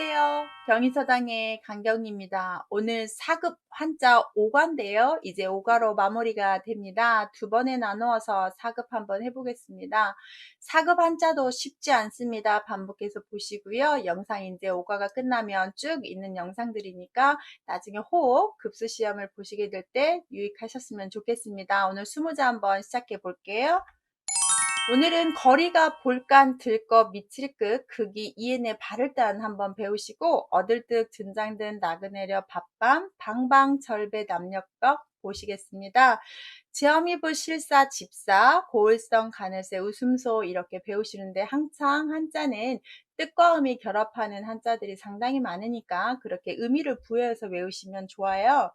안녕하세요. 경희서당의 강경입니다. 오늘 4급 한자 5가인데요. 이제 5가로 마무리가 됩니다. 두 번에 나누어서 4급 한번 해보겠습니다. 4급 한자도 쉽지 않습니다. 반복해서 보시고요. 영상 이제 5가가 끝나면 쭉 있는 영상들이니까 나중에 호흡, 급수 시험을 보시게 될 때 유익하셨으면 좋겠습니다. 오늘 20자 한번 시작해 볼게요. 오늘은 거리가 볼간 들것 미칠 것 극이 이엔의 발을 딴 한번 배우시고 얻을득 증장든 나그네려 밥밤 방방절배 남녀벽 보시겠습니다. 지엄이부 실사 집사 고을성 가늘새 웃음소 이렇게 배우시는데 항상 한자는 뜻과 음이 결합하는 한자들이 상당히 많으니까 그렇게 의미를 부여해서 외우시면 좋아요.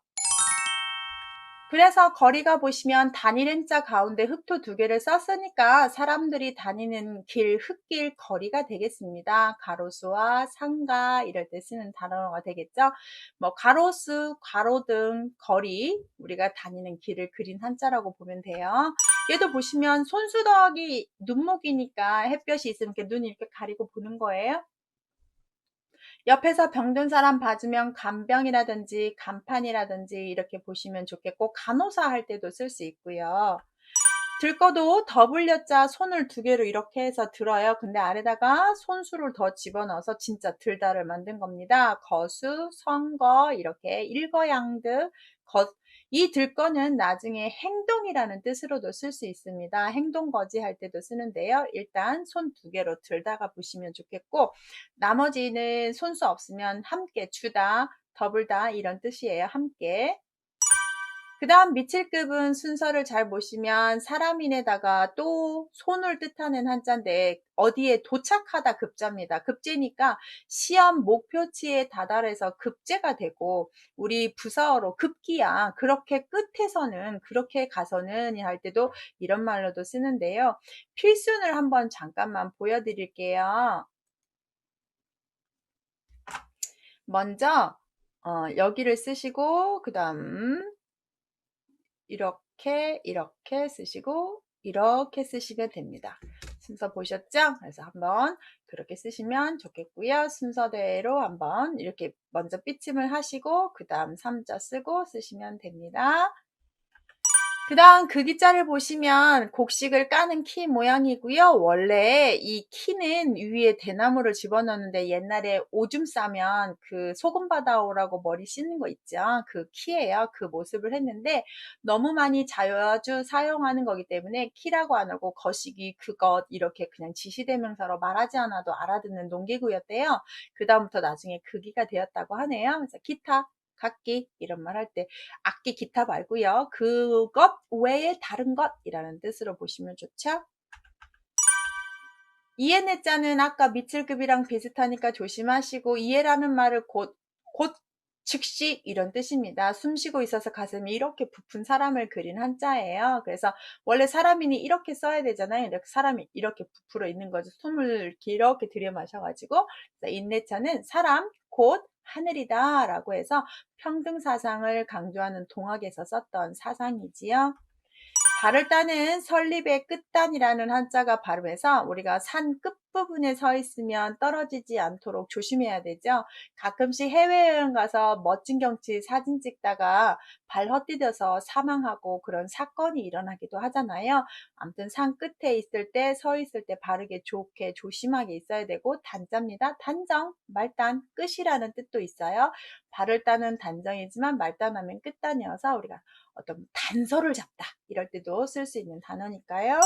그래서 거리가 보시면 단일 N자 가운데 흑토 2개를 썼으니까 사람들이 다니는 길, 흙길, 거리가 되겠습니다. 가로수와 상가 이럴 때 쓰는 단어가 되겠죠. 뭐 가로수, 가로등, 거리, 우리가 다니는 길을 그린 한자라고 보면 돼요. 얘도 보시면 손수 더하기 눈목이니까 햇볕이 있으면 이렇게 눈이 이렇게 가리고 보는 거예요. 옆에서 병든 사람 봐주면 간병이라든지 간판이라든지 이렇게 보시면 좋겠고 간호사 할 때도 쓸 수 있고요. 들거도 더블여자 손을 2개로 이렇게 해서 들어요. 근데 아래다가 손수를 더 집어넣어서 진짜 들다를 만든 겁니다. 거수, 선거 이렇게 일거양득 이 들거는 나중에 행동이라는 뜻으로도 쓸 수 있습니다. 행동거지 할 때도 쓰는데요. 일단 손 2개로 들다가 보시면 좋겠고 나머지는 손수 없으면 함께 주다, 더블다 이런 뜻이에요. 함께. 그 다음 미칠급은 순서를 잘 보시면 사람인에다가 또 손을 뜻하는 한자인데 어디에 도착하다 급자입니다. 급제니까 시험 목표치에 다달해서 급제가 되고 우리 부사어로 급기야 그렇게 끝에서는 그렇게 가서는 할 때도 이런 말로도 쓰는데요. 필순을 한번 잠깐만 보여드릴게요. 먼저 여기를 쓰시고 그 다음 이렇게 쓰시고 이렇게 쓰시면 됩니다. 순서 보셨죠? 그래서 한번 그렇게 쓰시면 좋겠고요. 순서대로 한번 이렇게 먼저 삐침을 하시고 그 다음 3자 쓰고 쓰시면 됩니다. 그 다음 극이자를 보시면 곡식을 까는 키 모양이고요. 원래 이 키는 위에 대나무를 집어넣는데 옛날에 오줌 싸면 그 소금 받아오라고 머리 씻는 거 있죠. 그 키예요. 그 모습을 했는데 너무 많이 자주 사용하는 거기 때문에 키라고 안 하고 거시기, 그것 이렇게 그냥 지시대명사로 말하지 않아도 알아듣는 농기구였대요. 그 다음부터 나중에 극이가 되었다고 하네요. 그래서 기타, 각기 이런 말 할 때 악기 기타 말고요. 그것 외에 다른 것이라는 뜻으로 보시면 좋죠. 이해내 자는 아까 미칠급이랑 비슷하니까 조심하시고 이해라는 말을 곧 즉시 이런 뜻입니다. 숨쉬고 있어서 가슴이 이렇게 부푼 사람을 그린 한자예요. 그래서 원래 사람이니 이렇게 써야 되잖아요. 이렇게 사람이 이렇게 부풀어 있는 거죠. 숨을 이렇게 들여 마셔가지고 인내차는 사람 곧 하늘이다 라고 해서 평등사상을 강조하는 동학에서 썼던 사상이지요. 발을 따는 설립의 끝단이라는 한자가 발음해서 우리가 산 끝부분에 서 있으면 떨어지지 않도록 조심해야 되죠. 가끔씩 해외여행 가서 멋진 경치 사진 찍다가 발 헛디뎌서 사망하고 그런 사건이 일어나기도 하잖아요. 아무튼 산 끝에 있을 때, 서 있을 때 바르게 좋게 조심하게 있어야 되고 단자입니다. 단정, 말단, 끝이라는 뜻도 있어요. 발을 따는 단정이지만 말단하면 끝단이어서 우리가 어떤 단서를 잡다 이럴 때도 쓸 수 있는 단어니까요.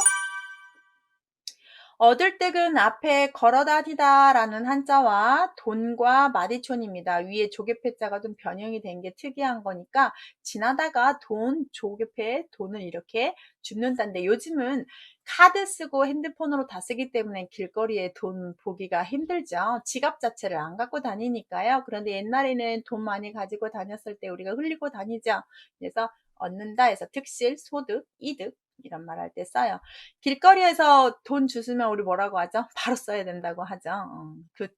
얻을 댁은 앞에 걸어다니다 라는 한자와 돈과 마디촌입니다. 위에 조개패자가 좀 변형이 된 게 특이한 거니까 지나다가 돈, 조개패, 돈을 이렇게 줍는다는데 요즘은 카드 쓰고 핸드폰으로 다 쓰기 때문에 길거리에 돈 보기가 힘들죠. 지갑 자체를 안 갖고 다니니까요. 그런데 옛날에는 돈 많이 가지고 다녔을 때 우리가 흘리고 다니죠. 그래서 얻는다 해서 득실, 소득, 이득 이런 말 할 때 써요. 길거리에서 돈 주스면 우리 뭐라고 하죠? 바로 써야 된다고 하죠.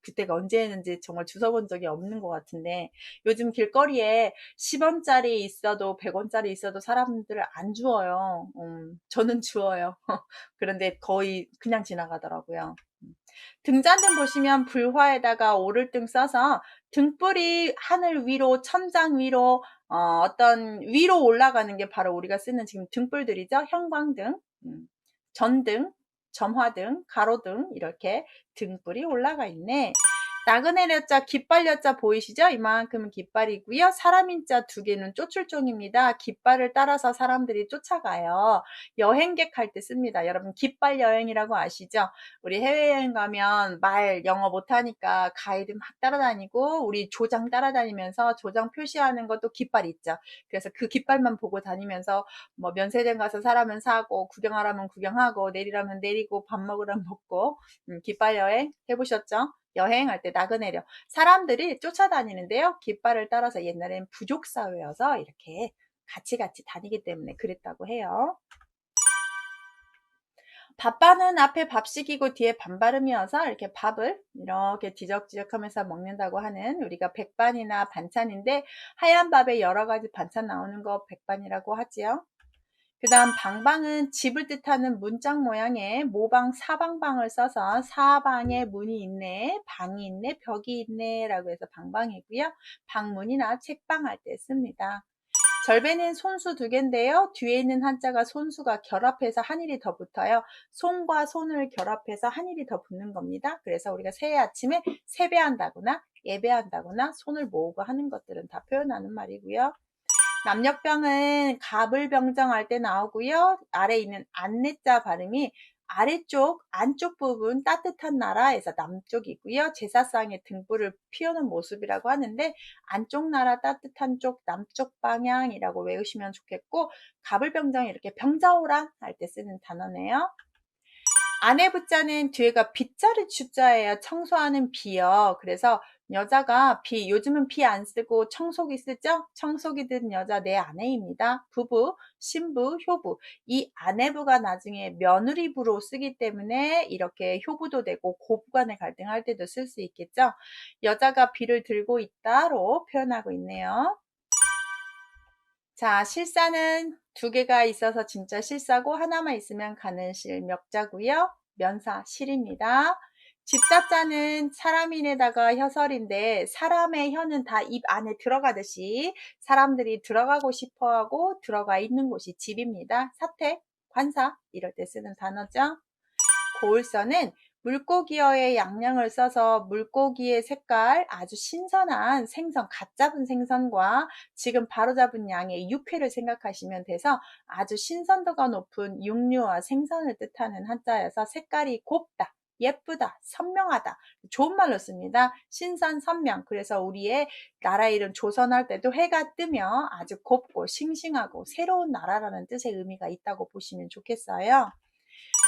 그때가 언제였는지 정말 주워본 적이 없는 것 같은데 요즘 길거리에 10원짜리 있어도 100원짜리 있어도 사람들을 안 주워요. 저는 주워요. 그런데 거의 그냥 지나가더라고요. 등잔등 보시면 불화에다가 오를 등 써서 등불이 하늘 위로, 천장 위로, 어떤 위로 올라가는 게 바로 우리가 쓰는 지금 등불들이죠. 형광등, 전등, 점화등, 가로등 이렇게 등불이 올라가 있네. 나그네려자, 깃발려자 보이시죠? 이만큼은 깃발이고요. 사람인자 두 개는 쫓을종입니다. 깃발을 따라서 사람들이 쫓아가요. 여행객 할 때 씁니다. 여러분 깃발 여행이라고 아시죠? 우리 해외여행 가면 말 영어 못하니까 가이드 막 따라다니고 우리 조장 따라다니면서 조장 표시하는 것도 깃발 있죠. 그래서 그 깃발만 보고 다니면서 뭐 면세점 가서 사라면 사고 구경하라면 구경하고 내리라면 내리고 밥 먹으라면 먹고 깃발 여행 해보셨죠? 여행할 때 나그네려 사람들이 쫓아다니는데요. 깃발을 따라서 옛날엔 부족 사회여서 이렇게 같이 다니기 때문에 그랬다고 해요. 밥반은 앞에 밥식이고 뒤에 반발음이어서 이렇게 밥을 이렇게 뒤적뒤적하면서 먹는다고 하는 우리가 백반이나 반찬인데 하얀 밥에 여러 가지 반찬 나오는 거 백반이라고 하지요. 그 다음 방방은 집을 뜻하는 문짝 모양의 모방 사방방을 써서 사방에 문이 있네, 방이 있네, 벽이 있네 라고 해서 방방이고요. 방문이나 책방 할 때 씁니다. 절배는 손수 두 개인데요. 뒤에 있는 한자가 손수가 결합해서 한일이 더 붙어요. 손과 손을 결합해서 한일이 더 붙는 겁니다. 그래서 우리가 새해 아침에 세배한다거나 예배한다거나 손을 모으고 하는 것들은 다 표현하는 말이고요. 남녘병은 갑을병정할 때 나오고요. 아래 있는 안내자 발음이 아래쪽 안쪽 부분 따뜻한 나라에서 남쪽이고요. 제사상에 등불을 피우는 모습이라고 하는데 안쪽 나라 따뜻한 쪽 남쪽 방향이라고 외우시면 좋겠고 갑을병정이 이렇게 병자호란 할 때 쓰는 단어네요. 안에 붙자는 뒤에가 빗자루 주자예요. 청소하는 비요. 그래서 여자가 비, 요즘은 비 안 쓰고 청소기 쓰죠? 청소기 든 여자 내 아내입니다. 부부, 신부, 효부. 이 아내부가 나중에 며느리부로 쓰기 때문에 이렇게 효부도 되고 고부 간의 갈등할 때도 쓸 수 있겠죠? 여자가 비를 들고 있다로 표현하고 있네요. 자, 실사는 두 개가 있어서 진짜 실사고 하나만 있으면 가는 실 멱자고요. 면사 실입니다. 집사자는 사람인에다가 혀설인데 사람의 혀는 다 입 안에 들어가듯이 사람들이 들어가고 싶어하고 들어가 있는 곳이 집입니다. 사택, 관사 이럴 때 쓰는 단어죠. 고울서는 물고기어의 양념을 써서 물고기의 색깔 아주 신선한 생선, 갓 잡은 생선과 지금 바로 잡은 양의 육회를 생각하시면 돼서 아주 신선도가 높은 육류와 생선을 뜻하는 한자여서 색깔이 곱다, 예쁘다, 선명하다 좋은 말로 씁니다. 신선, 선명. 그래서 우리의 나라 이름 조선할 때도 해가 뜨면 아주 곱고 싱싱하고 새로운 나라라는 뜻의 의미가 있다고 보시면 좋겠어요.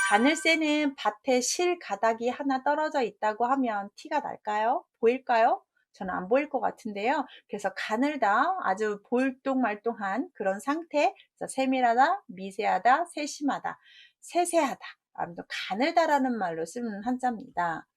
가늘새는 밭에 실 가닥이 하나 떨어져 있다고 하면 티가 날까요? 보일까요? 저는 안 보일 것 같은데요. 그래서 가늘다, 아주 볼똥말똥한 그런 상태, 그래서 세밀하다, 미세하다, 세심하다, 세세하다, 아무튼 가늘다라는 말로 쓰는 한자입니다.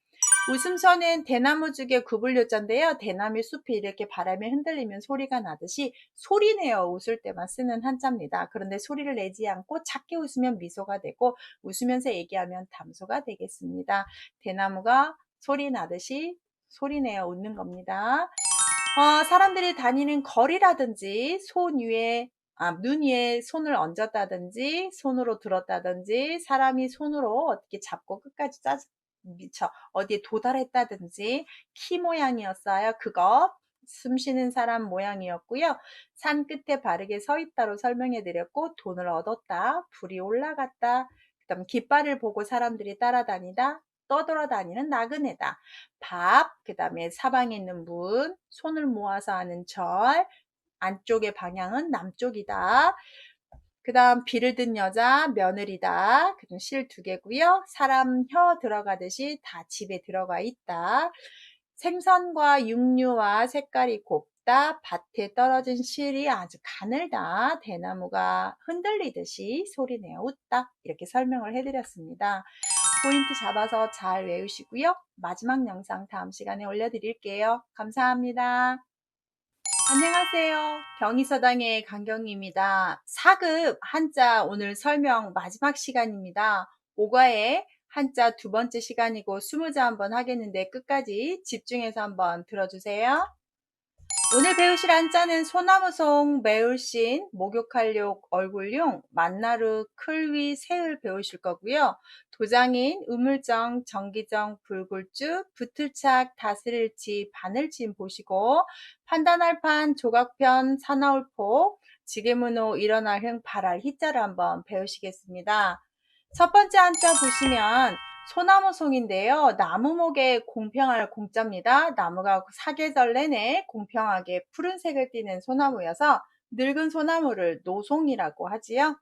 웃음선은 대나무죽의 구불요자인데요. 대나무 숲이 이렇게 바람에 흔들리면 소리가 나듯이 소리내어 웃을 때만 쓰는 한자입니다. 그런데 소리를 내지 않고 작게 웃으면 미소가 되고 웃으면서 얘기하면 담소가 되겠습니다. 대나무가 소리 나듯이 소리내어 웃는 겁니다. 사람들이 다니는 거리라든지 눈 위에 손을 얹었다든지 손으로 들었다든지 사람이 손으로 어떻게 잡고 끝까지 미쳐 어디에 도달했다든지 키 모양이었어요. 그거 숨 쉬는 사람 모양이었고요. 산 끝에 바르게 서 있다로 설명해 드렸고 돈을 얻었다. 불이 올라갔다. 그다음 깃발을 보고 사람들이 따라다니다. 떠돌아다니는 나그네다. 밥, 그 다음에 사방에 있는 문, 손을 모아서 하는 절, 안쪽의 방향은 남쪽이다. 그 다음 비를 든 여자 며느리다. 그럼 실 두 개고요. 사람 혀 들어가듯이 다 집에 들어가 있다. 생선과 육류와 색깔이 곱다. 밭에 떨어진 실이 아주 가늘다. 대나무가 흔들리듯이 소리내어 웃다. 이렇게 설명을 해드렸습니다. 포인트 잡아서 잘 외우시고요. 마지막 영상 다음 시간에 올려드릴게요. 감사합니다. 안녕하세요. 경희서당의 강경입니다. 4급 한자 오늘 설명 마지막 시간입니다. 오과에 한자 두 번째 시간이고 20자 한번 하겠는데 끝까지 집중해서 한번 들어주세요. 오늘 배우실 한자는 소나무송, 매울신, 목욕할욕, 얼굴용, 만나루, 클위, 새을 배우실 거고요. 도장인, 우물정, 정기정, 불굴주, 붙을착, 다스릴지, 바늘진 보시고 판단할 판, 조각편, 사나울포, 지게문호, 일어날 흥, 발할 희자를 한번 배우시겠습니다. 첫 번째 한자 보시면 소나무송인데요. 나무목에 공평할 공자입니다. 나무가 사계절 내내 공평하게 푸른색을 띠는 소나무여서 늙은 소나무를 노송이라고 하지요.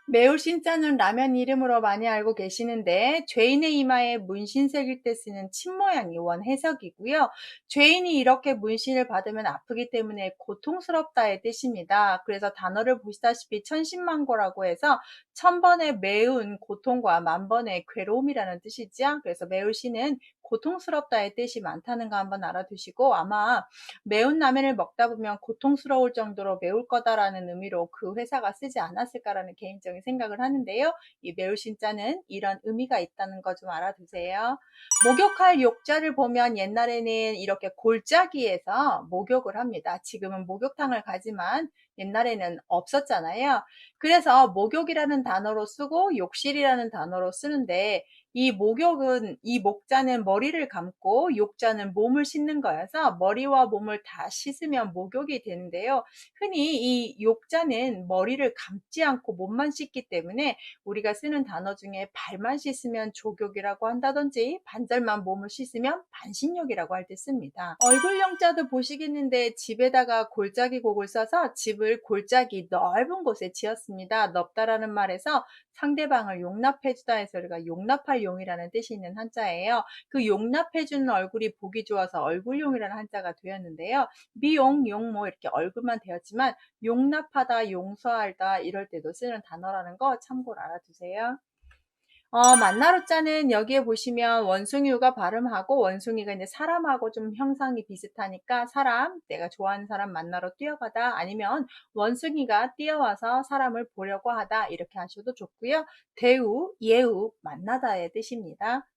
매울 신자는 라면 이름으로 많이 알고 계시는데 죄인의 이마에 문신색일 때 쓰는 침 모양이 원해석이고요. 죄인이 이렇게 문신을 받으면 아프기 때문에 고통스럽다의 뜻입니다. 그래서 단어를 보시다시피 천신만고라고 해서 천번의 매운 고통과 만번의 괴로움이라는 뜻이죠. 그래서 매울 신은 고통스럽다의 뜻이 많다는 거 한번 알아두시고 아마 매운 라면을 먹다 보면 고통스러울 정도로 매울 거다라는 의미로 그 회사가 쓰지 않았을까라는 개인적인 생각을 하는데요. 이 매울 신자는 이런 의미가 있다는 거 좀 알아두세요. 목욕할 욕자를 보면 옛날에는 이렇게 골짜기에서 목욕을 합니다. 지금은 목욕탕을 가지만 옛날에는 없었잖아요. 그래서 목욕이라는 단어로 쓰고 욕실이라는 단어로 쓰는데 이 목욕은 이 목자는 머리를 감고 욕자는 몸을 씻는 거여서 머리와 몸을 다 씻으면 목욕이 되는데요. 흔히 이 욕자는 머리를 감지 않고 몸만 씻기 때문에 우리가 쓰는 단어 중에 발만 씻으면 조욕이라고 한다든지 반절만 몸을 씻으면 반신욕이라고 할 때 씁니다. 얼굴용자도 보시겠는데 집에다가 골짜기 곡을 써서 집을 골짜기 넓은 곳에 지었습니다. 넓다라는 말에서 상대방을 용납해주다 해서 우리가 용납할 용이라는 뜻이 있는 한자예요. 그 용납해주는 얼굴이 보기 좋아서 얼굴용이라는 한자가 되었는데요. 미용, 용모 이렇게 얼굴만 되었지만 용납하다, 용서하다 이럴 때도 쓰는 단어라는 거 참고로 알아두세요. 만나로자는 여기에 보시면 원숭이가 발음하고 원숭이가 이제 사람하고 좀 형상이 비슷하니까 사람, 내가 좋아하는 사람 만나러 뛰어가다 아니면 원숭이가 뛰어와서 사람을 보려고 하다 이렇게 하셔도 좋고요. 대우, 예우, 만나다의 뜻입니다.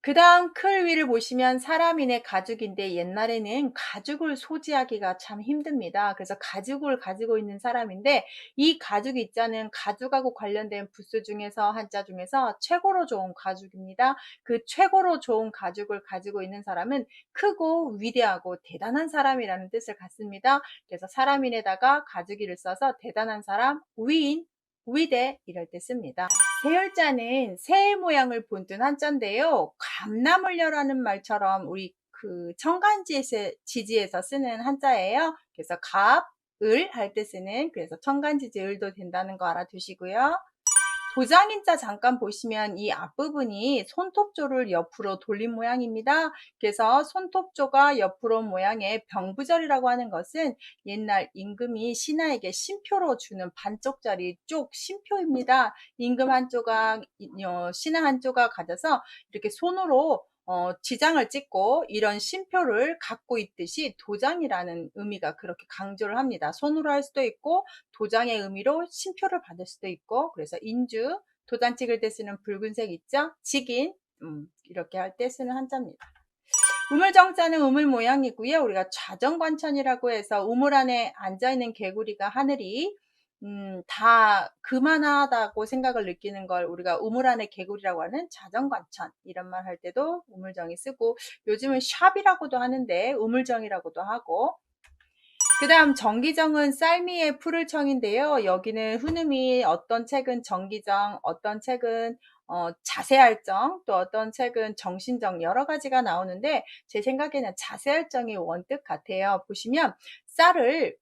그 다음 클 위를 보시면 사람인의 가죽인데 옛날에는 가죽을 소지하기가 참 힘듭니다. 그래서 가죽을 가지고 있는 사람인데 이 가죽 있자는 가죽하고 관련된 부수 중에서 한자 중에서 최고로 좋은 가죽입니다. 그 최고로 좋은 가죽을 가지고 있는 사람은 크고 위대하고 대단한 사람이라는 뜻을 갖습니다. 그래서 사람인에다가 가죽이를 써서 대단한 사람, 위인, 위대 이럴 때 씁니다. 세열자는 새 모양을 본뜬 한자인데요. 감나물려라는 말처럼 우리 그 청간지지에서 쓰는 한자예요. 그래서 갑, 을 할 때 쓰는 그래서 청간지지 을도 된다는 거 알아두시고요. 도장인자 잠깐 보시면 이 앞부분이 손톱조를 옆으로 돌린 모양입니다. 그래서 손톱조가 옆으로 모양의 병부절이라고 하는 것은 옛날 임금이 신하에게 신표로 주는 반쪽짜리 쪽 신표입니다. 임금 한 조각, 신하 한 조각 가져서 이렇게 손으로 지장을 찍고 이런 신표를 갖고 있듯이 도장이라는 의미가 그렇게 강조를 합니다. 손으로 할 수도 있고 도장의 의미로 신표를 받을 수도 있고 그래서 인주, 도장 찍을 때 쓰는 붉은색 있죠? 직인, 이렇게 할 때 쓰는 한자입니다. 우물정자는 우물 모양이고요. 우리가 좌정관천이라고 해서 우물 안에 앉아있는 개구리가 하늘이 다 그만하다고 생각을 느끼는 걸 우리가 우물 안에 개구리라고 하는 좌정관천 이런 말 할 때도 우물정이 쓰고 요즘은 샵이라고도 하는데 우물정이라고도 하고 그 다음 정기정은 쌀미의 풀을 청인데요. 여기는 훈음이 어떤 책은 정기정, 어떤 책은 자세할 정, 또 어떤 책은 정신정 여러 가지가 나오는데 제 생각에는 자세할 정이 원뜻 같아요. 보시면 쌀을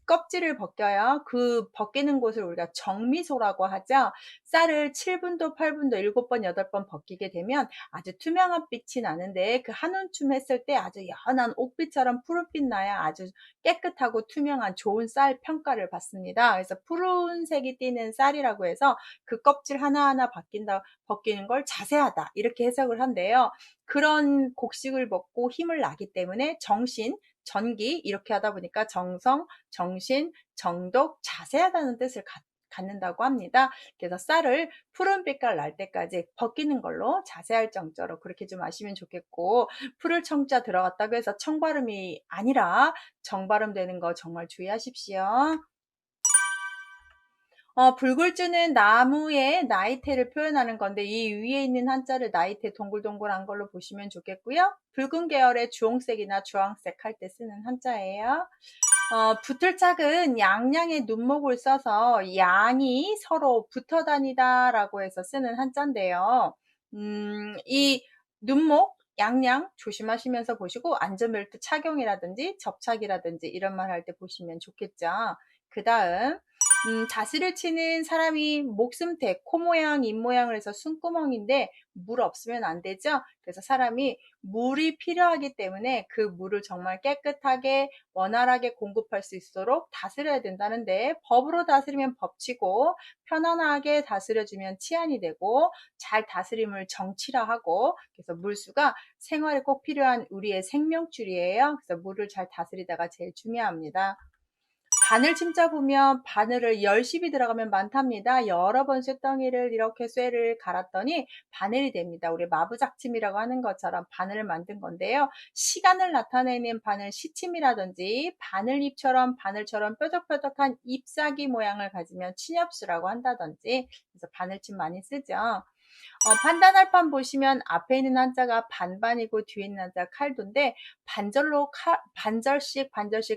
껍질을 벗겨요. 그 벗기는 곳을 우리가 정미소라고 하죠. 쌀을 7분도, 8분도, 7번, 8번 벗기게 되면 아주 투명한 빛이 나는데 그 한운춤 했을 때 아주 연한 옥빛처럼 푸른빛 나야 아주 깨끗하고 투명한 좋은 쌀 평가를 받습니다. 그래서 푸른색이 띠는 쌀이라고 해서 그 껍질 하나하나 벗기는 걸 자세하다 이렇게 해석을 한대요. 그런 곡식을 먹고 힘을 나기 때문에 정신, 전기 이렇게 하다 보니까 정성, 정신, 정독, 자세하다는 뜻을 갖는다고 합니다. 그래서 쌀을 푸른 빛깔 날 때까지 벗기는 걸로 자세할 정도로 그렇게 좀 아시면 좋겠고, 풀을 청자 들어갔다고 해서 청발음이 아니라 정발음 되는 거 정말 주의하십시오. 불굴주는 나무의 나이테를 표현하는 건데 이 위에 있는 한자를 나이테 동글동글한 걸로 보시면 좋겠고요. 붉은 계열의 주홍색이나 주황색 할 때 쓰는 한자예요. 붙을짝은 양양의 눈목을 써서 양이 서로 붙어 다니다라고 해서 쓰는 한자인데요. 이 눈목, 양양 조심하시면서 보시고 안전벨트 착용이라든지 접착이라든지 이런 말 할 때 보시면 좋겠죠. 그 다음 자스를 치는 사람이 목숨대, 코 모양, 입 모양을 해서 숨구멍인데 물 없으면 안 되죠. 그래서 사람이 물이 필요하기 때문에 그 물을 정말 깨끗하게 원활하게 공급할 수 있도록 다스려야 된다는데, 법으로 다스리면 법치고 편안하게 다스려주면 치안이 되고, 잘 다스림을 정치라 하고, 그래서 물수가 생활에 꼭 필요한 우리의 생명줄이에요. 그래서 물을 잘 다스리다가 제일 중요합니다. 바늘 침자 보면 바늘을 10씹이 들어가면 많답니다. 여러 번 쇳덩이를 이렇게 쇠를 갈았더니 바늘이 됩니다. 우리 마부작침이라고 하는 것처럼 바늘을 만든 건데요. 시간을 나타내는 바늘 시침이라든지 바늘잎처럼 바늘처럼 뾰족뾰족한 잎사귀 모양을 가지면 친엽수라고 한다든지, 그래서 바늘침 많이 쓰죠. 판단할 판 보시면 앞에 있는 한자가 반반이고 뒤에 있는 한자가 칼도인데, 반절씩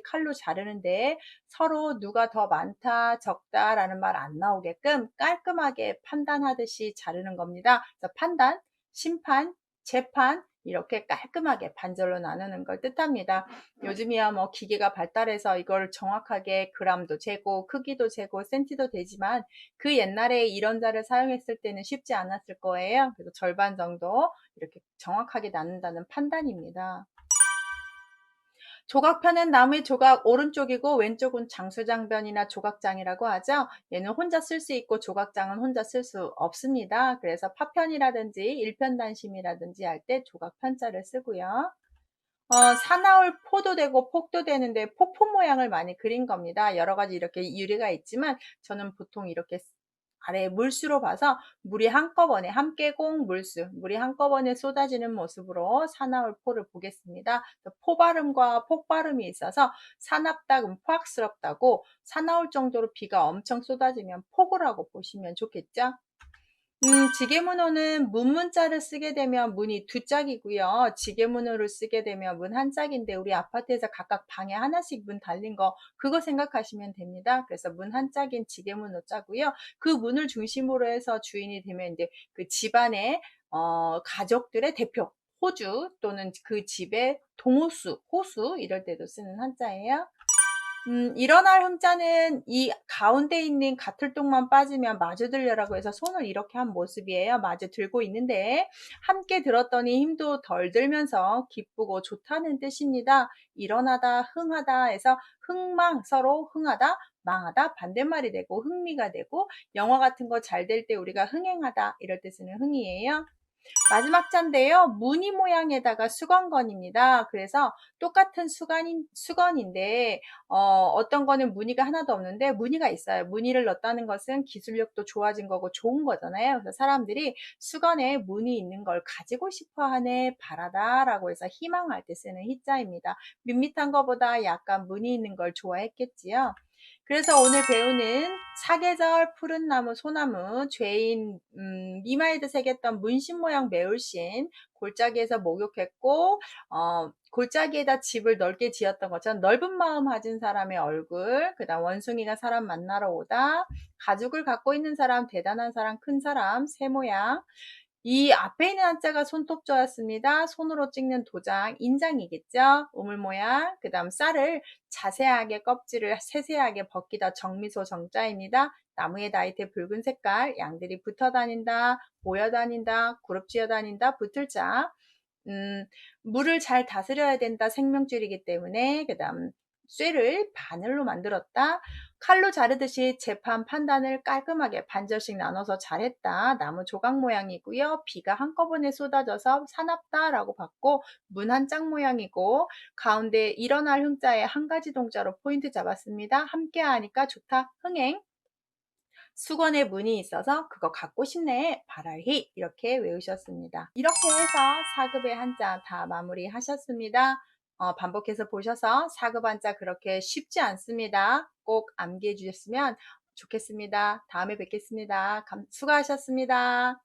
칼로 자르는데 서로 누가 더 많다 적다라는 말 안 나오게끔 깔끔하게 판단하듯이 자르는 겁니다. 그래서 판단, 심판, 재판 이렇게 깔끔하게 반절로 나누는 걸 뜻합니다. 요즘이야 뭐 기계가 발달해서 이걸 정확하게 그람도 재고 크기도 재고 센티도 되지만, 그 옛날에 이런 자를 사용했을 때는 쉽지 않았을 거예요. 그래서 절반 정도 이렇게 정확하게 나눈다는 판단입니다. 조각편은 나무의 조각 오른쪽이고 왼쪽은 장수장변이나 조각장이라고 하죠. 얘는 혼자 쓸 수 있고 조각장은 혼자 쓸 수 없습니다. 그래서 파편이라든지 일편단심이라든지 할 때 조각편자를 쓰고요. 사나울 포도 되고 폭도 되는데 폭포 모양을 많이 그린 겁니다. 여러 가지 이렇게 유래가 있지만 저는 보통 이렇게 아래 물수로 봐서 물이 한꺼번에 함께공 물수, 물이 한꺼번에 쏟아지는 모습으로 사나울 포를 보겠습니다. 포 발음과 폭 발음이 있어서 사납다 그럼 포악스럽다고, 사나울 정도로 비가 엄청 쏟아지면 폭우라고 보시면 좋겠죠. 지게문호는 문문자를 쓰게 되면 문이 두 짝이고요. 지게문호를 쓰게 되면 문 한 짝인데, 우리 아파트에서 각각 방에 하나씩 문 달린 거 그거 생각하시면 됩니다. 그래서 문 한 짝인 지게문호 자고요. 그 문을 중심으로 해서 주인이 되면 이제 그 집안의 가족들의 대표 호주 또는 그 집의 동호수, 호수 이럴 때도 쓰는 한자예요. 일어날 흥자는 이 가운데 있는 가틀똥만 빠지면 마주 들려라고 해서 손을 이렇게 한 모습이에요. 마주 들고 있는데 함께 들었더니 힘도 덜 들면서 기쁘고 좋다는 뜻입니다. 일어나다, 흥하다 해서 흥망, 서로 흥하다, 망하다 반대말이 되고 흥미가 되고, 영화 같은 거 잘 될 때 우리가 흥행하다 이럴 때 쓰는 흥이에요. 마지막 자인데요. 무늬 모양에다가 수건건입니다. 그래서 똑같은 수건인데 어떤 거는 무늬가 하나도 없는데 무늬가 있어요. 무늬를 넣었다는 것은 기술력도 좋아진 거고 좋은 거잖아요. 그래서 사람들이 수건에 무늬 있는 걸 가지고 싶어 하네, 바라다라고 해서 희망할 때 쓰는 희자입니다. 밋밋한 거보다 약간 무늬 있는 걸 좋아했겠지요. 그래서 오늘 배우는 사계절, 푸른 나무, 소나무, 죄인 미마에도 새겼던 문신 모양 매울신, 골짜기에서 목욕했고 골짜기에다 집을 넓게 지었던 것처럼 넓은 마음 가진 사람의 얼굴, 그 다음 원숭이가 사람 만나러 오다, 가죽을 갖고 있는 사람, 대단한 사람, 큰 사람, 새 모양. 이 앞에 있는 한자가 손톱조였습니다. 손으로 찍는 도장, 인장이겠죠. 우물 모양. 그 다음 쌀을 자세하게 껍질을 세세하게 벗기다 정미소 정자입니다. 나무의 나이테 붉은 색깔, 양들이 붙어 다닌다, 모여 다닌다, 그룹 지어 다닌다, 붙을 자. 물을 잘 다스려야 된다, 생명줄이기 때문에. 그 다음 쇠를 바늘로 만들었다. 칼로 자르듯이 재판 판단을 깔끔하게 반절씩 나눠서 잘했다. 나무 조각 모양이고요. 비가 한꺼번에 쏟아져서 사납다 라고 봤고, 문 한 짝 모양이고, 가운데 일어날 흥자에 한 가지 동자로 포인트 잡았습니다. 함께 하니까 좋다. 흥행. 수건에 문이 있어서 그거 갖고 싶네. 발알히 이렇게 외우셨습니다. 이렇게 해서 4급의 한자 다 마무리하셨습니다. 반복해서 보셔서 4급 한자 그렇게 쉽지 않습니다. 꼭 암기해 주셨으면 좋겠습니다. 다음에 뵙겠습니다. 수고하셨습니다.